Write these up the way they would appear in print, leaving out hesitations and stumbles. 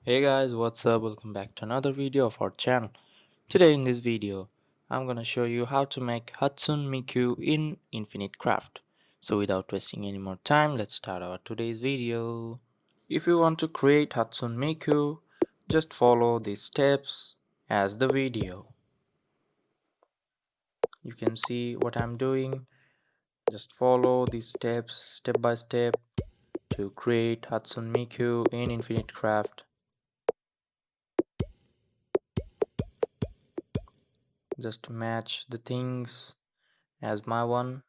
Hey guys, what's up? Welcome back to another video of our channel. Today in this video, I'm gonna show you how to make Hatsune Miku in Infinite Craft. So without wasting any more time, let's start our today's video. If you want to create Hatsune Miku, just follow these steps as the video. You can see what I'm doing. Just follow these steps step by step to create Hatsune Miku in Infinite Craft. Just match the things as my one.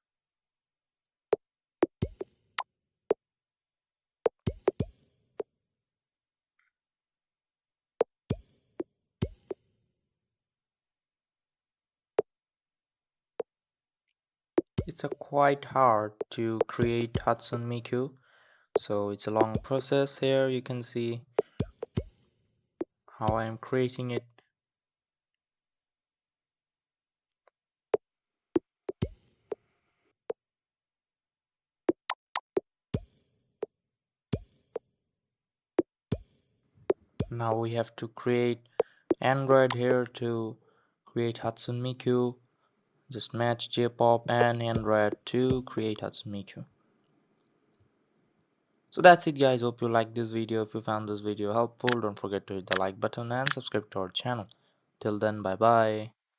It's a quite hard to create Hatsune Miku, so it's a long process. Here you can see how I am creating it. Now we have to create Android here to create Hatsune Miku. Just match J-pop and Android to create Hatsune Miku. So that's it guys, hope you liked this video. If you found this video helpful, don't forget to hit the like button and subscribe to our channel. Till then, bye bye.